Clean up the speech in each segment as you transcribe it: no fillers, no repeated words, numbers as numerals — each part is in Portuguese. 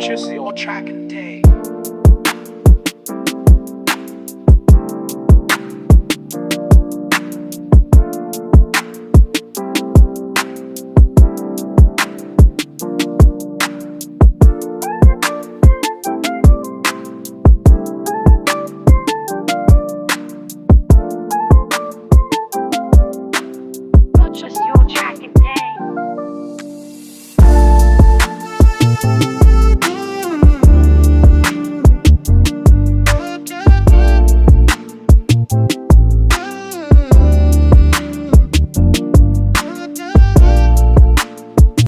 Purchase your track and day. Purchase your track and day.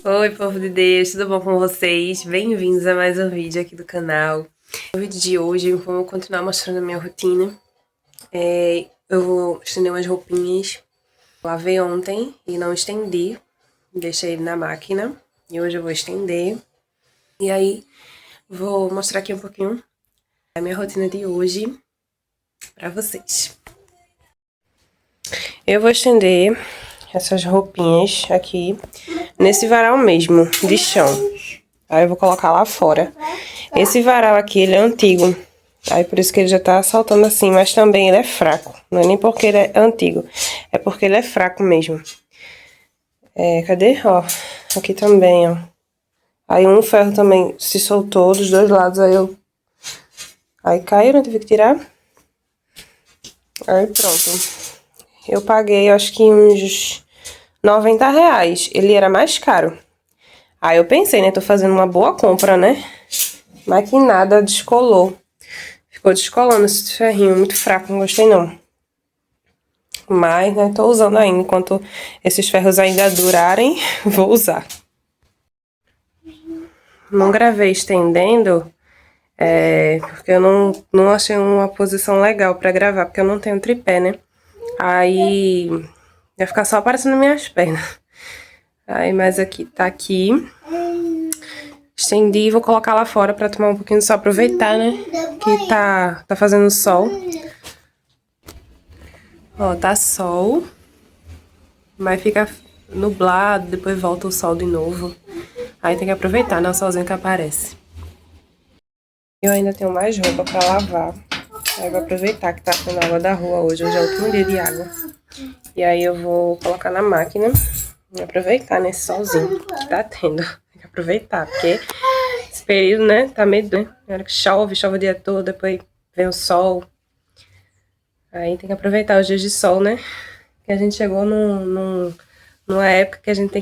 Oi, povo de Deus, tudo bom com vocês? Bem-vindos a mais um vídeo aqui do canal. No vídeo de hoje eu vou continuar mostrando a minha rotina. Eu vou estender umas roupinhas. Lavei ontem e não estendi, deixei ele na máquina. E hoje eu vou estender. E aí, vou mostrar aqui um pouquinho a minha rotina de hoje pra vocês. Eu vou estender essas roupinhas aqui nesse varal mesmo, de chão. Aí eu vou colocar lá fora. Esse varal aqui, ele é antigo. Aí por isso que ele já tá saltando assim, mas também ele é fraco. Não é nem porque ele é antigo, é porque ele é fraco mesmo. Cadê? Ó, aqui também, ó. Aí um ferro também se soltou dos dois lados, aí caiu, né? Tive que tirar. Aí pronto. Eu paguei, acho que uns R$90. Ele era mais caro. Aí eu pensei, né? Tô fazendo uma boa compra, né? Mas que nada, descolou. Ficou descolando esse ferrinho, muito fraco, não gostei não. Mas, né, tô usando ainda. Enquanto esses ferros ainda durarem, vou usar. Não gravei estendendo, porque eu não achei uma posição legal pra gravar, porque eu não tenho tripé, né? Aí vai ficar só aparecendo minhas pernas. Aí, mas aqui, tá aqui. Estendi e vou colocar lá fora pra tomar um pouquinho de sol, aproveitar, né? Que tá fazendo sol. Ó, tá sol. Mas fica nublado, depois volta o sol de novo. Aí tem que aproveitar, né? O solzinho que aparece. Eu ainda tenho mais roupa pra lavar. Aí vou aproveitar que tá tendo água da rua hoje. Hoje é o último dia de água. E aí eu vou colocar na máquina e aproveitar nesse solzinho que tá tendo. Tem que aproveitar, porque esse período, né, tá meio doido. Na hora que chove o dia todo, depois vem o sol. Aí tem que aproveitar os dias de sol, né? Que a gente chegou numa época que a gente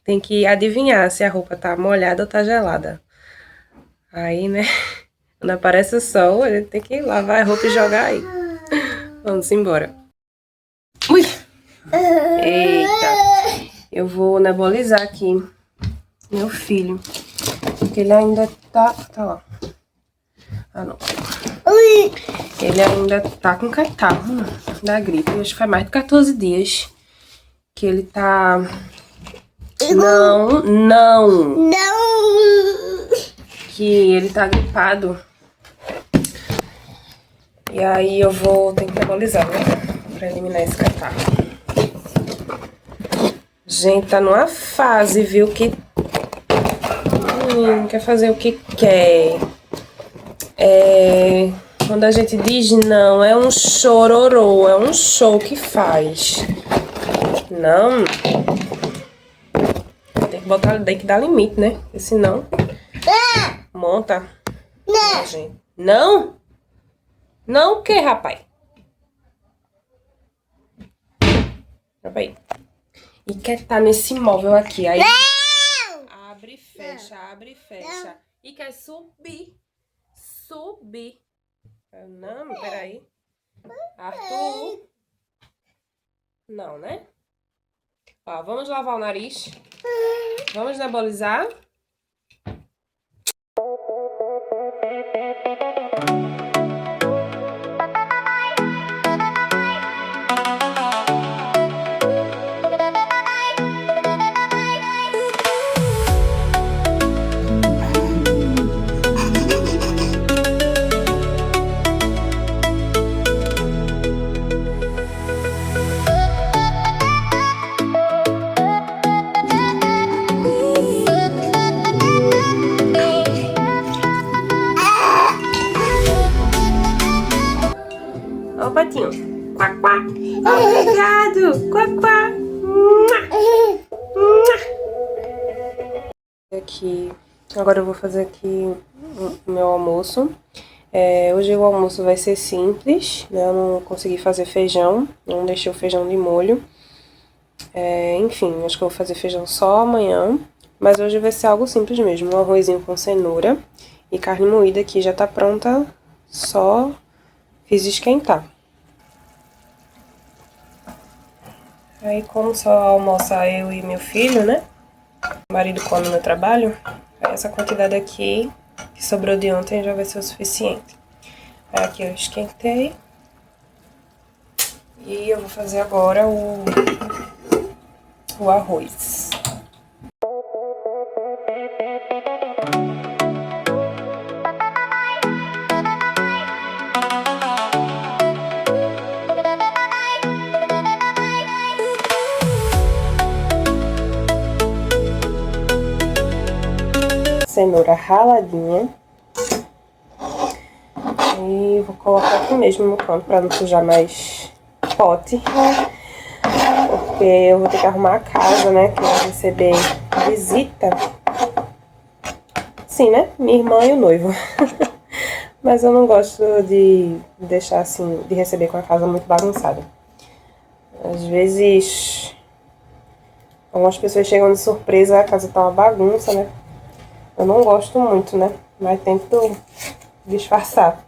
tem que adivinhar se a roupa tá molhada ou tá gelada. Aí, né, quando aparece o sol, a gente tem que lavar a roupa e jogar aí. Vamos embora. Ui! Eita! Eu vou nebulizar aqui meu filho, porque ele ainda tá lá. Ah, não. Ele ainda tá com catarro da gripe. Acho que faz mais de 14 dias que ele tá... Não! Que ele tá gripado. E aí eu vou ter que nebulizar, né? Pra eliminar esse catarro. Gente, tá numa fase, viu? Que quer fazer o que quer. Quando a gente diz não, é um chororô, é um show que faz. Não. Tem que dar limite, né? Porque senão monta. Não, gente. Não? Não o que, rapaz? Aí. E quer estar nesse móvel aqui. Aí abre e fecha, abre e fecha. E quer subir. Subir. Não, peraí. Arthur. Não, né? Ó, vamos lavar o nariz. Vamos nebulizar. patinho. Quá, quá. Obrigado. Quá, quá. Aqui, agora eu vou fazer aqui o meu almoço. Hoje o almoço vai ser simples, né? Eu não consegui fazer feijão, não deixei o feijão de molho. Enfim, acho que eu vou fazer feijão só amanhã. Mas hoje vai ser algo simples mesmo, um arrozinho com cenoura e carne moída que já tá pronta, só fiz esquentar. Aí como só almoça eu e meu filho, né? O marido come no trabalho, aí essa quantidade aqui que sobrou de ontem já vai ser o suficiente. Aí aqui eu esquentei. E eu vou fazer agora o arroz. Cenoura raladinha. E vou colocar aqui mesmo no canto pra não sujar mais pote. Porque eu vou ter que arrumar a casa, né? Que eu vou receber visita. Sim, né? Minha irmã e o noivo. Mas eu não gosto de deixar assim, de receber com a casa muito bagunçada. Às vezes, algumas pessoas chegam de surpresa, a casa tá uma bagunça, né? Eu não gosto muito, né? Mas tento disfarçar.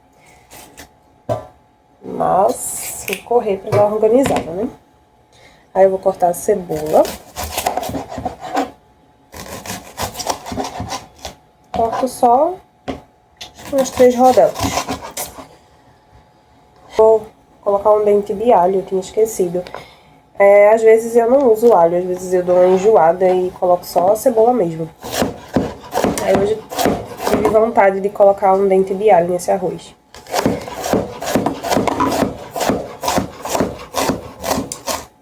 Mas vou correr pra dar uma organizada, né? Aí eu vou cortar a cebola. Corto só umas 3 rodelas. Vou colocar um dente de alho, eu tinha esquecido. Às vezes eu não uso alho, às vezes eu dou uma enjoada e coloco só a cebola mesmo. Aí hoje tive vontade de colocar um dente de alho nesse arroz.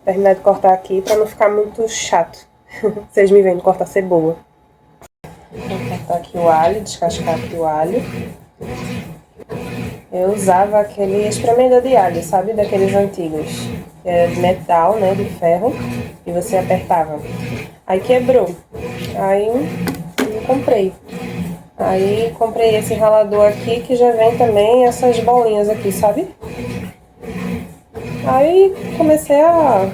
Terminar de cortar aqui pra não ficar muito chato. Vocês me vendo cortar cebola. Vou cortar aqui o alho, descascar aqui o alho. Eu usava aquele espremedor de alho, sabe? Daqueles antigos. Era de metal, né? De ferro. E você apertava. Aí quebrou. Aí eu comprei. Aí comprei esse ralador aqui que já vem também essas bolinhas aqui, sabe? Aí comecei a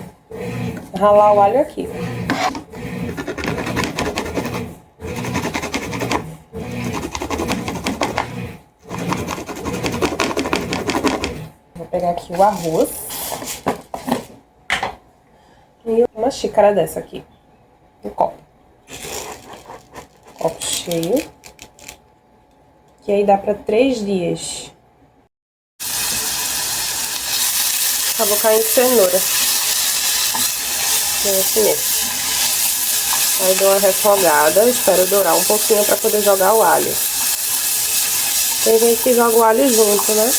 ralar o alho aqui. Vou pegar aqui o arroz. E uma xícara dessa aqui. Um copo. Copo cheio. Que aí dá pra 3 dias. Vou cair em cenoura. Assim mesmo. Aí dou uma refogada, espero dourar um pouquinho pra poder jogar o alho. Tem gente que joga o alho junto, né?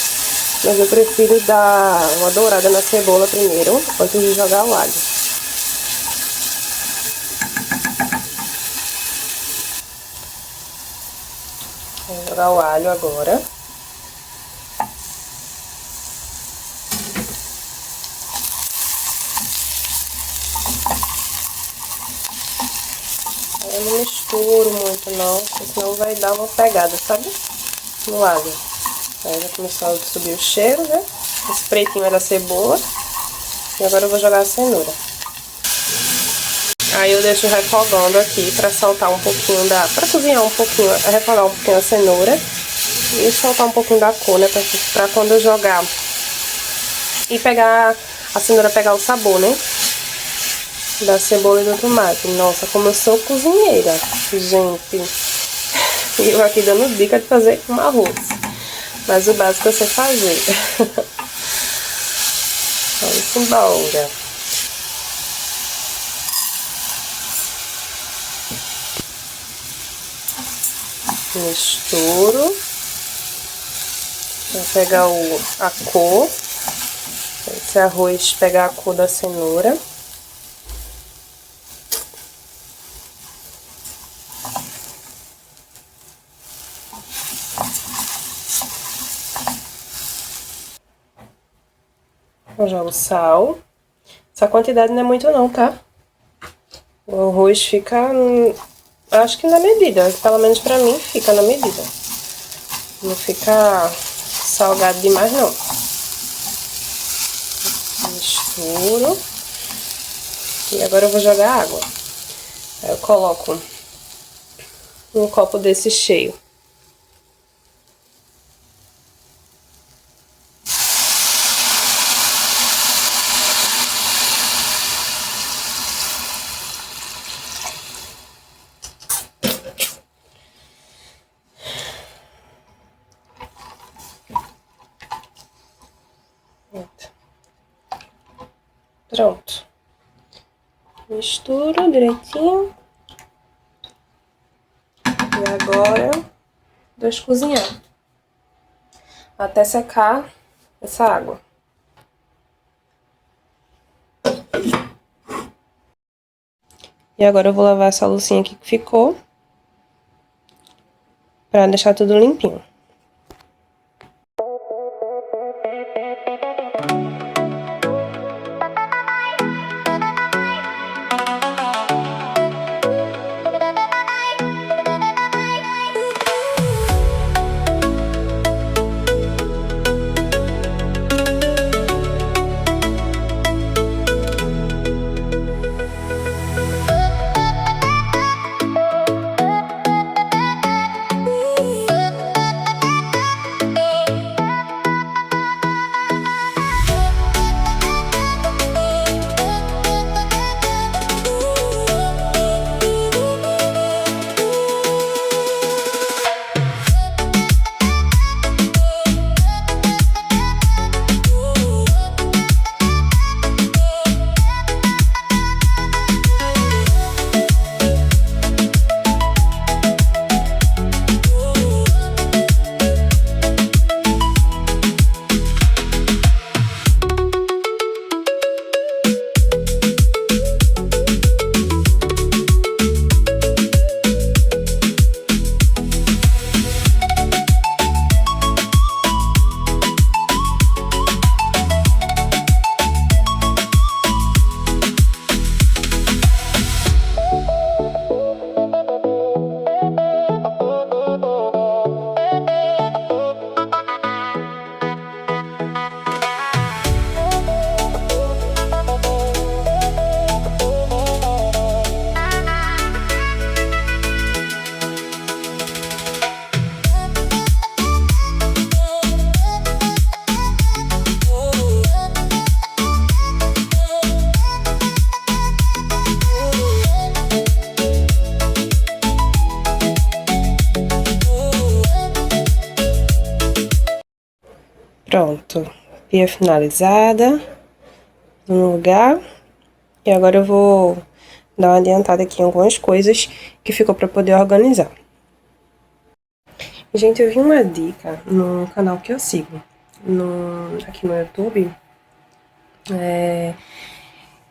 Mas eu prefiro dar uma dourada na cebola primeiro, antes de jogar o alho. Vou jogar o alho agora. Eu não misturo muito não, porque senão vai dar uma pegada, sabe? No alho. Aí já começou a subir o cheiro, né? Esse pretinho é da cebola. E agora eu vou jogar a cenoura. Aí eu deixo refogando aqui pra soltar um pouquinho pra cozinhar um pouquinho, refogar um pouquinho a cenoura. E soltar um pouquinho da cor, né? Pra quando eu jogar e pegar, a cenoura pegar o sabor, né? Da cebola e do tomate. Nossa, como eu sou cozinheira, gente. E eu aqui dando dica de fazer um arroz. Mas o básico eu sei fazer. Vamos embora. Misturo. Vou pegar a cor. Esse arroz pegar a cor da cenoura. Eu jogo sal. Essa quantidade não é muito não, tá? O arroz fica, acho que na medida. Pelo menos pra mim fica na medida. Não fica salgado demais não. Misturo. E agora eu vou jogar água. Aí eu coloco um copo desse cheio. Pronto. Misturo direitinho. E agora, deixo cozinhar. Até secar essa água. E agora eu vou lavar essa loucinha aqui que ficou. Pra deixar tudo limpinho. Pronto, pia finalizada no lugar. E agora eu vou dar uma adiantada aqui em algumas coisas que ficou para poder organizar. Gente, eu vi uma dica no canal que eu sigo, aqui no YouTube,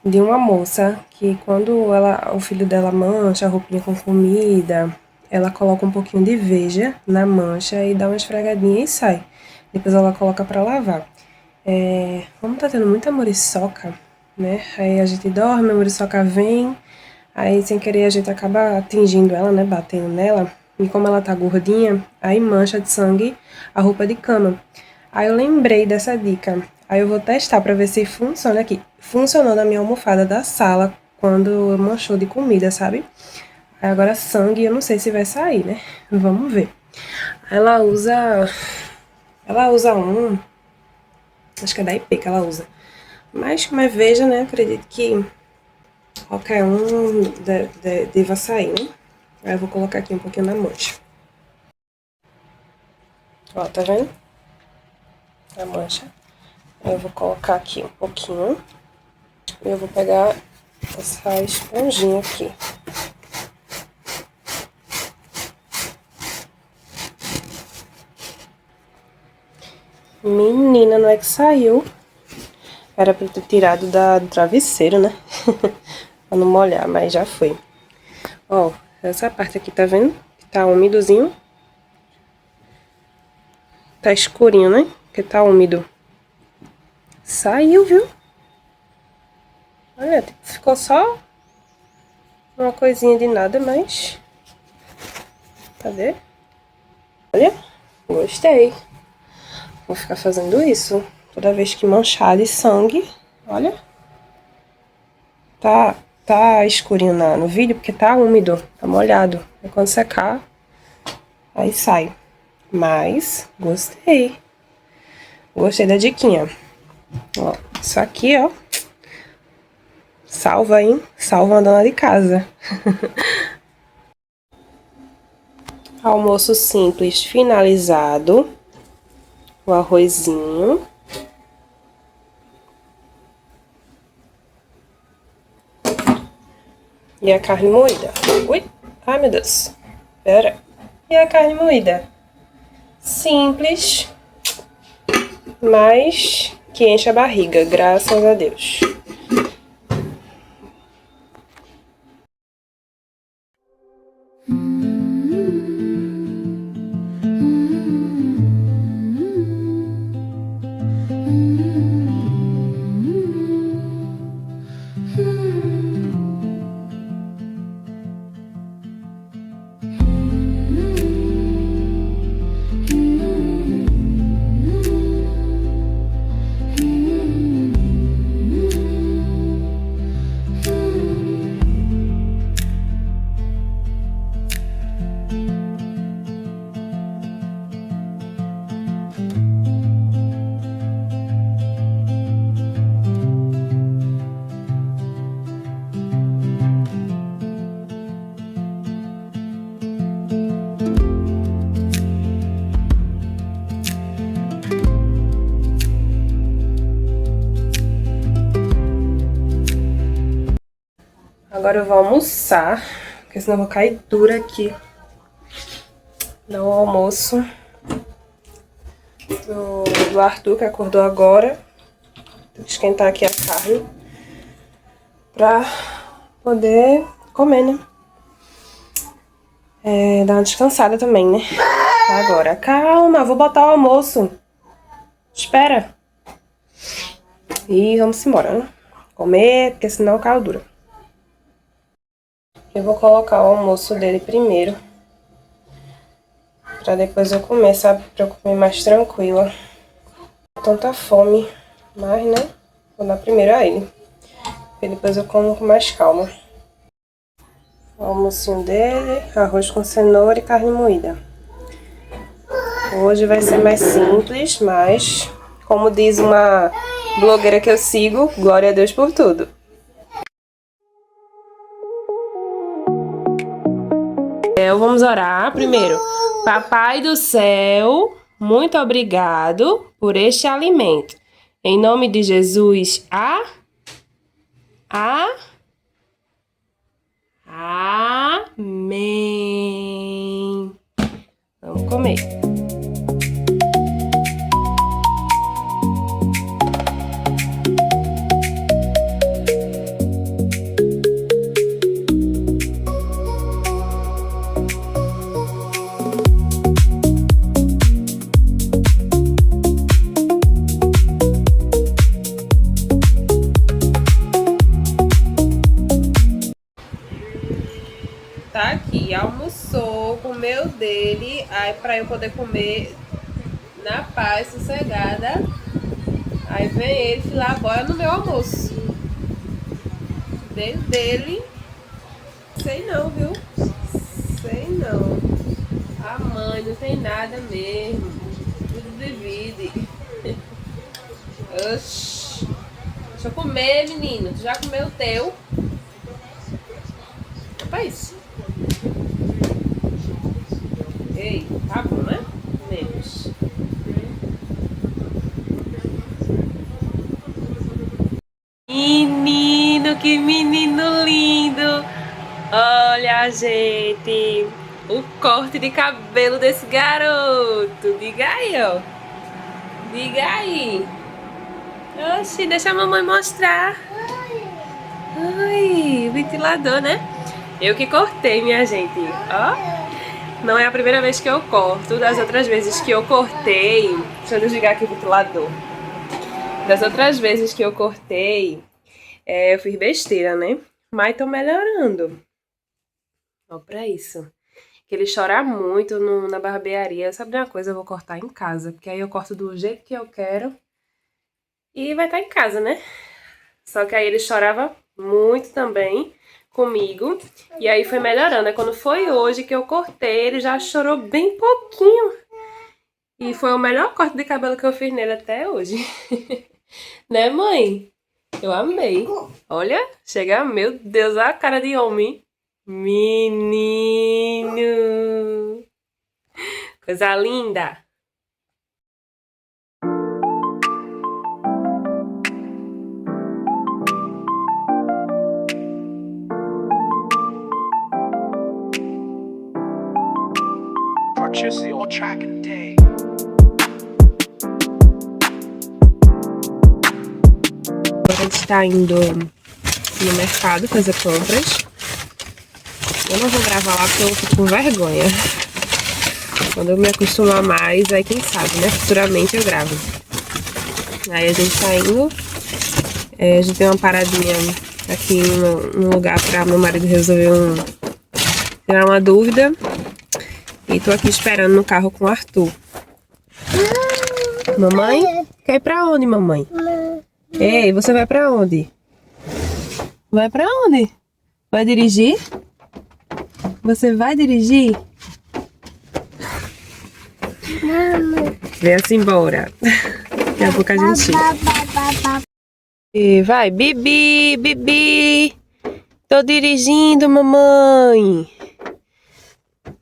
de uma moça que quando o filho dela mancha a roupinha com comida, ela coloca um pouquinho de Veja na mancha e dá uma esfregadinha e sai. Depois ela coloca pra lavar. Como tá tendo muita muriçoca, né? Aí a gente dorme, a muriçoca vem, aí sem querer a gente acaba atingindo ela, né? Batendo nela. E como ela tá gordinha, aí mancha de sangue a roupa de cama. Aí eu lembrei dessa dica. Aí eu vou testar pra ver se funciona aqui. Funcionou na minha almofada da sala quando manchou de comida, sabe? Aí agora sangue eu não sei se vai sair, né? Vamos ver. Ela usa acho que é da IP que ela usa. Mas como é Veja, né? Acredito que qualquer um deva sair, né? Aí eu vou colocar aqui um pouquinho na mancha. Ó, tá vendo? A mancha. Aí eu vou colocar aqui um pouquinho. E eu vou pegar essa esponjinha aqui. Menina, não é que saiu. Era pra ter tirado do travesseiro, né? Pra não molhar, mas já foi. Ó, essa parte aqui, tá vendo? Tá úmidozinho. Tá escurinho, né? Porque tá úmido. Saiu, viu? Olha, ficou só uma coisinha de nada, mas... Cadê? Olha, gostei. Vou ficar fazendo isso toda vez que manchar de sangue. Olha. Tá escurinho no vídeo porque tá úmido, tá molhado. E quando secar, aí sai. Mas, gostei. Gostei da diquinha. Ó, isso aqui, ó. Salva, hein? Salva a dona de casa. Almoço simples finalizado. O arrozinho. E a carne moída. Ui! Ai, meu Deus. Pera. E a carne moída? Simples, mas que enche a barriga, graças a Deus. Agora eu vou almoçar, porque senão eu vou cair dura aqui. Dar o almoço do Arthur, que acordou agora. Vou esquentar aqui a carne pra poder comer, né? Dar uma descansada também, né? Agora, calma, vou botar o almoço. Espera. E vamos embora, né? Comer, porque senão caiu dura. Eu vou colocar o almoço dele primeiro. Pra depois eu comer, sabe? Pra eu comer mais tranquila. Tanta fome. Mas, né? Vou dar primeiro a ele. E depois eu como com mais calma. O almocinho dele, arroz com cenoura e carne moída. Hoje vai ser mais simples, mas... Como diz uma blogueira que eu sigo, glória a Deus por tudo. Vamos orar primeiro. Papai do céu, muito obrigado por este alimento. Em nome de Jesus, amém. Vamos comer. Tá aqui, almoçou, comeu dele, aí pra eu poder comer na paz, sossegada. Aí vem ele filar agora no meu almoço. Dele, sei não, viu? Sei não. A mãe não tem nada mesmo. Tudo divide. Oxi. Deixa eu comer, menino. Tu já comeu o teu? Rapaz. Ei, tá bom, né? Menos. Menino, que menino lindo! Olha, gente, o corte de cabelo desse garoto. Diga aí, ó. Diga aí. Oxi, deixa a mamãe mostrar. Ai, ventilador, né? Eu que cortei, minha gente. Ó. Não é a primeira vez que eu corto. Das outras vezes que eu cortei... Deixa eu desligar aqui o ventilador. Das outras vezes que eu cortei, eu fiz besteira, né? Mas tô melhorando. Ó, pra isso. Que ele chora muito na barbearia. Sabe de uma coisa? Eu vou cortar em casa. Porque aí eu corto do jeito que eu quero. E vai estar em casa, né? Só que aí ele chorava muito também comigo. E aí foi melhorando. Aí quando foi hoje que eu cortei, ele já chorou bem pouquinho. E foi o melhor corte de cabelo que eu fiz nele até hoje. Né, mãe? Eu amei. Olha, chega, meu Deus, a cara de homem. Menino. Coisa linda. Purchase your track and day. Agora a gente tá indo no mercado fazer compras. Eu não vou gravar lá porque eu fico com vergonha. Quando eu me acostumar mais, aí quem sabe, né? Futuramente eu gravo. Aí a gente tá indo. A gente tem uma paradinha aqui no lugar pra meu marido resolver tirar uma dúvida. E tô aqui esperando no carro com o Arthur. Mamãe? Quer ir pra onde, mamãe? Ei, você vai pra onde? Vai pra onde? Vai dirigir? Você vai dirigir? Vem-se embora. Daqui a pouco a gente chega. E vai, Bibi, Bibi. Tô dirigindo, mamãe.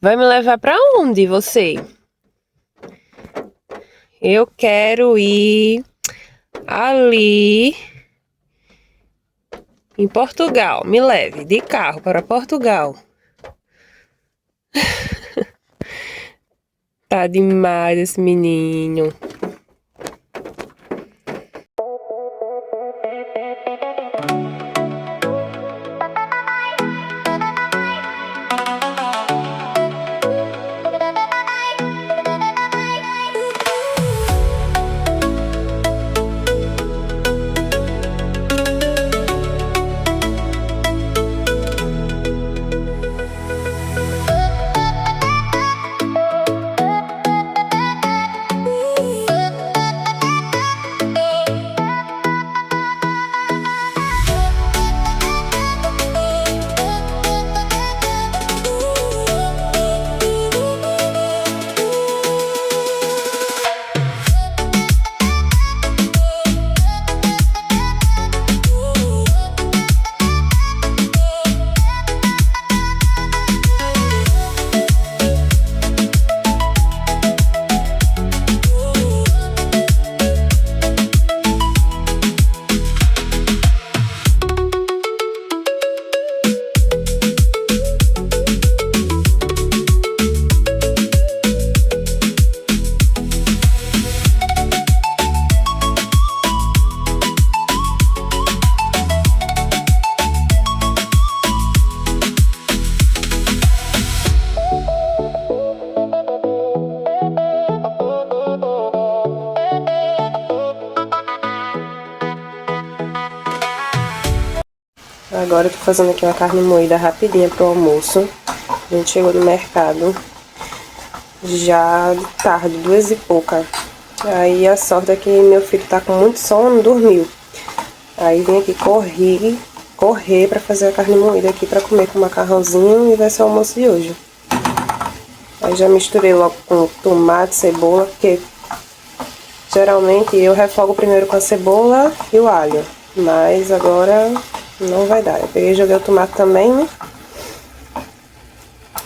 Vai me levar pra onde, você? Eu quero ir ali em Portugal. Me leve de carro para Portugal. Tá demais esse menino. Agora eu tô fazendo aqui uma carne moída rapidinha pro almoço. A gente chegou no mercado já de tarde, 2h pouca. Aí a sorte é que meu filho tá com muito sono, dormiu. Aí vim aqui correr pra fazer a carne moída aqui pra comer com macarrãozinho e vai ser o almoço de hoje. Aí já misturei logo com tomate, cebola, porque geralmente eu refogo primeiro com a cebola e o alho. Mas agora não vai dar. Eu peguei e joguei o tomate também, né?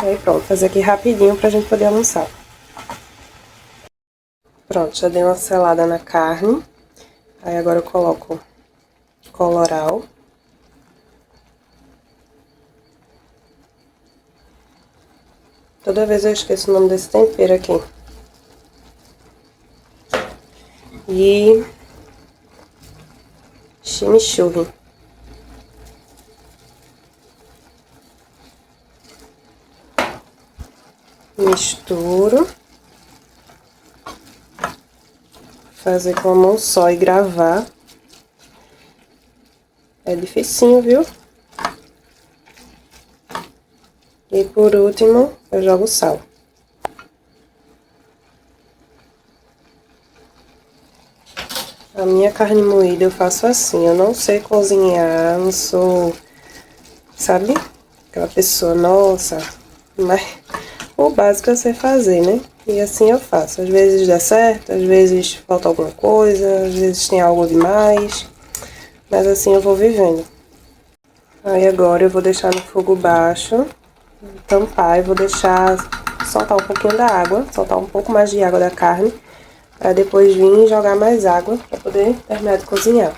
Aí pronto, fazer aqui rapidinho pra gente poder almoçar. Pronto, já dei uma selada na carne. Aí agora eu coloco colorau. Toda vez eu esqueço o nome desse tempero aqui. E chimichurri. Misturo. fazer com a mão só e gravar. É dificinho, viu? E por último, eu jogo sal. A minha carne moída eu faço assim, eu não sei cozinhar, não sou, sabe? Aquela pessoa, nossa, mas o básico eu sei fazer, né? E assim eu faço. Às vezes dá certo, às vezes falta alguma coisa, às vezes tem algo demais, mas assim eu vou vivendo. Aí agora eu vou deixar no fogo baixo, tampar e vou deixar soltar um pouquinho da água, soltar um pouco mais de água da carne, para depois vir e jogar mais água para poder terminar de cozinhar.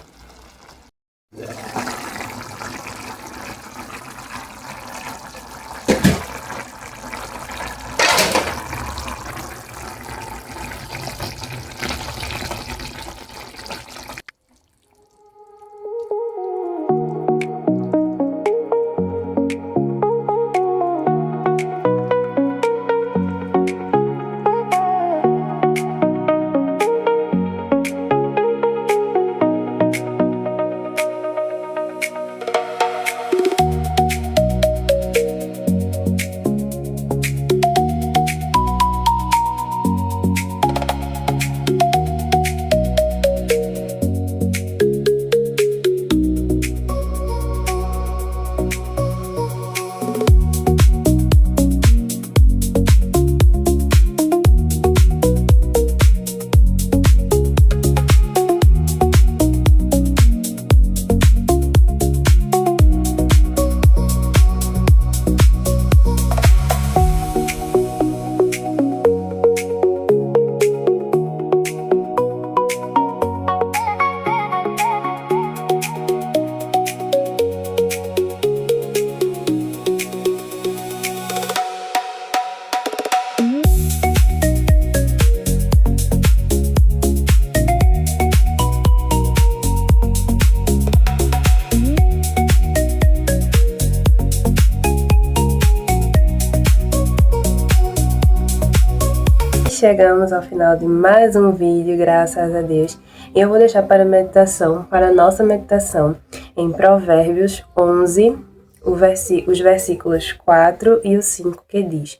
Chegamos ao final de mais um vídeo, graças a Deus. Eu vou deixar para meditação, para a nossa meditação, em Provérbios 11, os versículos 4 e o 5, que diz: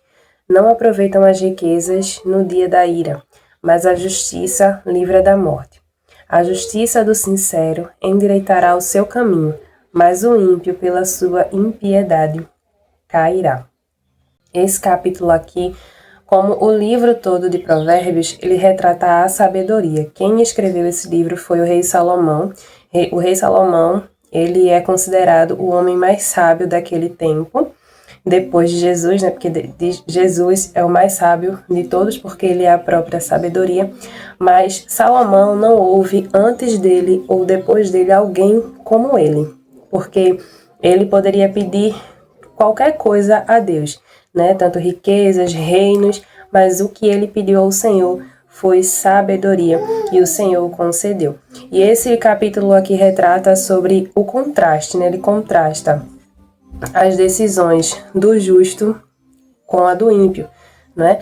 Não aproveitam as riquezas no dia da ira, mas a justiça livra da morte. A justiça do sincero endireitará o seu caminho, mas o ímpio, pela sua impiedade, cairá. Esse capítulo aqui, como o livro todo de Provérbios, ele retrata a sabedoria. Quem escreveu esse livro foi o rei Salomão. O rei Salomão, ele é considerado o homem mais sábio daquele tempo, depois de Jesus, né? Porque Jesus é o mais sábio de todos, porque ele é a própria sabedoria. Mas Salomão não houve antes dele ou depois dele alguém como ele, porque ele poderia pedir qualquer coisa a Deus, né? Tanto riquezas, reinos, mas o que ele pediu ao Senhor foi sabedoria e o Senhor concedeu. E esse capítulo aqui retrata sobre o contraste, né? Ele contrasta as decisões do justo com a do ímpio, né?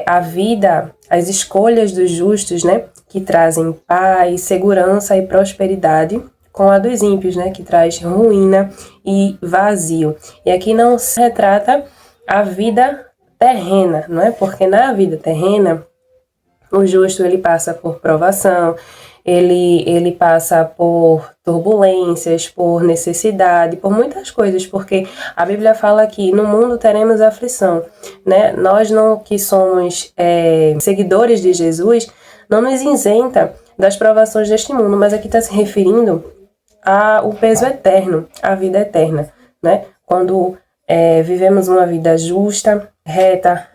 A vida, as escolhas dos justos, né? Que trazem paz, segurança e prosperidade, com a dos ímpios, né? Que traz ruína e vazio. E aqui não se retrata a vida terrena, não é? Porque na vida terrena, o justo ele passa por provação, ele passa por turbulências, por necessidade, por muitas coisas, porque a Bíblia fala que no mundo teremos aflição, né? Nós não que somos seguidores de Jesus, não nos isenta das provações deste mundo, mas aqui está se referindo ao peso eterno, à vida eterna, né? Quando vivemos uma vida justa, reta,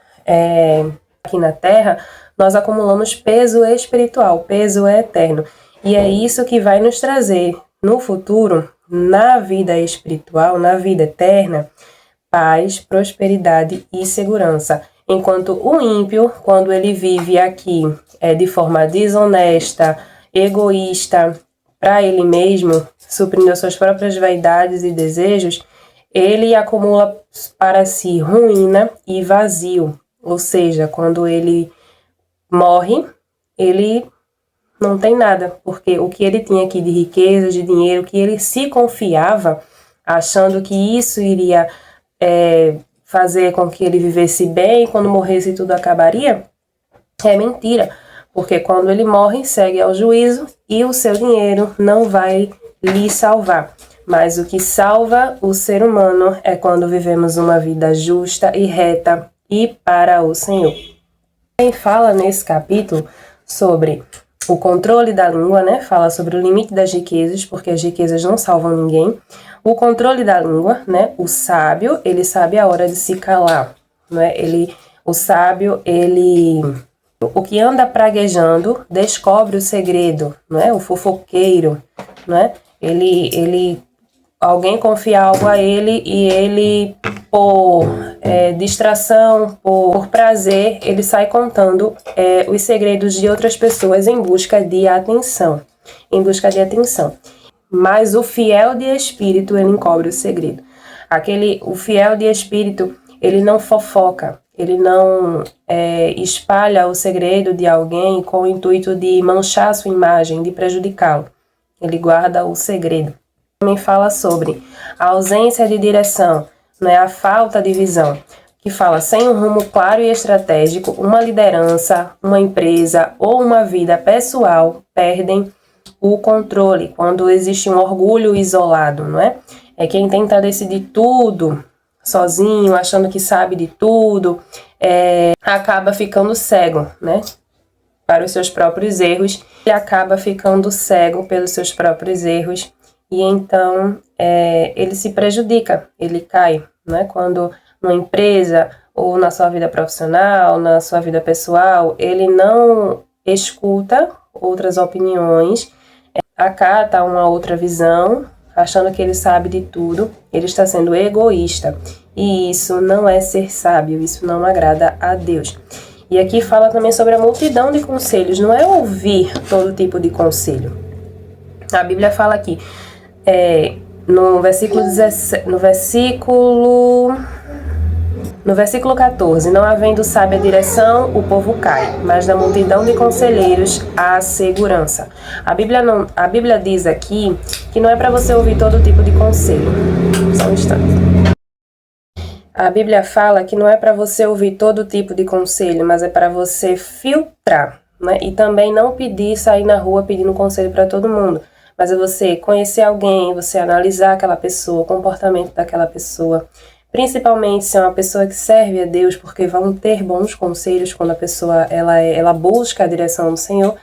aqui na Terra, nós acumulamos peso espiritual, peso eterno. E é isso que vai nos trazer, no futuro, na vida espiritual, na vida eterna, paz, prosperidade e segurança. Enquanto o ímpio, quando ele vive aqui de forma desonesta, egoísta, para ele mesmo, suprindo as suas próprias vaidades e desejos, ele acumula para si ruína e vazio. Ou seja, quando ele morre, ele não tem nada, porque o que ele tinha aqui de riqueza, de dinheiro, que ele se confiava, achando que isso iria fazer com que ele vivesse bem e quando morresse tudo acabaria, é mentira, porque quando ele morre, segue ao juízo e o seu dinheiro não vai lhe salvar. Mas o que salva o ser humano é quando vivemos uma vida justa e reta e para o Senhor. Quem fala nesse capítulo sobre o controle da língua, né? Fala sobre o limite das riquezas, porque as riquezas não salvam ninguém. O controle da língua, né? O sábio, ele sabe a hora de se calar, né? O sábio, o que anda praguejando descobre o segredo, não é? O fofoqueiro, não é? Alguém confia algo a ele e ele, por distração, por prazer, ele sai contando os segredos de outras pessoas em busca de atenção. Mas o fiel de espírito, ele encobre o segredo. O fiel de espírito, ele não fofoca, ele não espalha o segredo de alguém com o intuito de manchar a sua imagem, de prejudicá-lo. Ele guarda o segredo. Também fala sobre a ausência de direção, né, a falta de visão, que fala sem um rumo claro e estratégico, uma liderança, uma empresa ou uma vida pessoal perdem o controle, quando existe um orgulho isolado, não é? É quem tenta decidir tudo sozinho, achando que sabe de tudo, acaba ficando cego, né? Para os seus próprios erros e acaba ficando cego pelos seus próprios erros e então ele se prejudica, ele cai, né? Quando numa empresa ou na sua vida profissional, na sua vida pessoal, ele não escuta outras opiniões, acata uma outra visão, achando que ele sabe de tudo, ele está sendo egoísta. E isso não é ser sábio, isso não agrada a Deus. E aqui fala também sobre a multidão de conselhos, não é ouvir todo tipo de conselho. A Bíblia fala aqui, no versículo 14, não havendo sábia direção, o povo cai, mas na multidão de conselheiros há segurança. A Bíblia diz aqui que não é para você ouvir todo tipo de conselho. Só um instante. A Bíblia fala que não é para você ouvir todo tipo de conselho, mas é para você filtrar, né? E também não sair na rua pedindo conselho para todo mundo. Mas é você conhecer alguém, você analisar aquela pessoa, o comportamento daquela pessoa. Principalmente se é uma pessoa que serve a Deus, porque vão ter bons conselhos quando a pessoa ela busca a direção do Senhor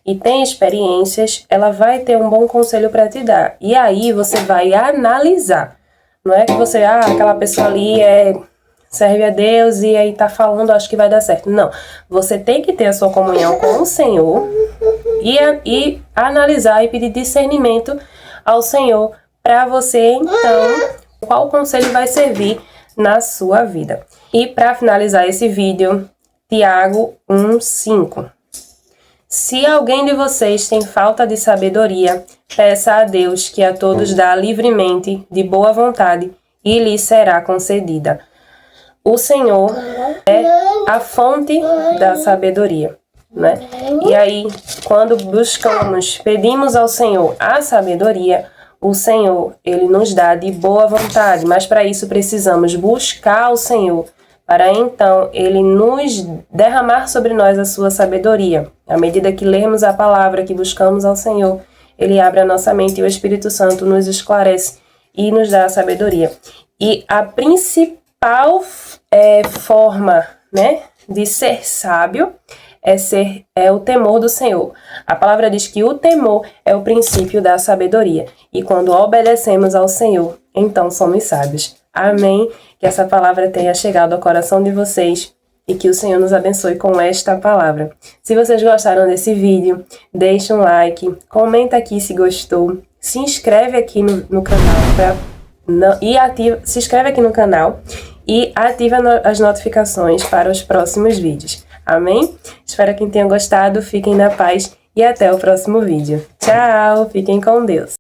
e tem experiências, ela vai ter um bom conselho para te dar. E aí você vai analisar. Não é que você, aquela pessoa ali serve a Deus e aí tá falando, acho que vai dar certo. Não, você tem que ter a sua comunhão com o Senhor e analisar e pedir discernimento ao Senhor para você, então, qual conselho vai servir na sua vida. E para finalizar esse vídeo, Tiago 1:5. Se alguém de vocês tem falta de sabedoria, peça a Deus que a todos dá livremente, de boa vontade, e lhe será concedida. O Senhor é a fonte da sabedoria, né? E aí, quando pedimos ao Senhor a sabedoria, o Senhor, ele nos dá de boa vontade, mas para isso precisamos buscar o Senhor, para então ele nos derramar sobre nós a sua sabedoria. À medida que lemos a palavra, que buscamos ao Senhor, ele abre a nossa mente e o Espírito Santo nos esclarece e nos dá a sabedoria. E a principal forma, né, de ser sábio é o temor do Senhor. A palavra diz que o temor é o princípio da sabedoria. E quando obedecemos ao Senhor, então somos sábios. Amém? Que essa palavra tenha chegado ao coração de vocês e que o Senhor nos abençoe com esta palavra. Se vocês gostaram desse vídeo, deixe um like, comenta aqui se gostou, se inscreve aqui no canal se inscreve aqui no canal e ativa as notificações para os próximos vídeos. Amém? Espero que tenham gostado, fiquem na paz e até o próximo vídeo. Tchau! Fiquem com Deus!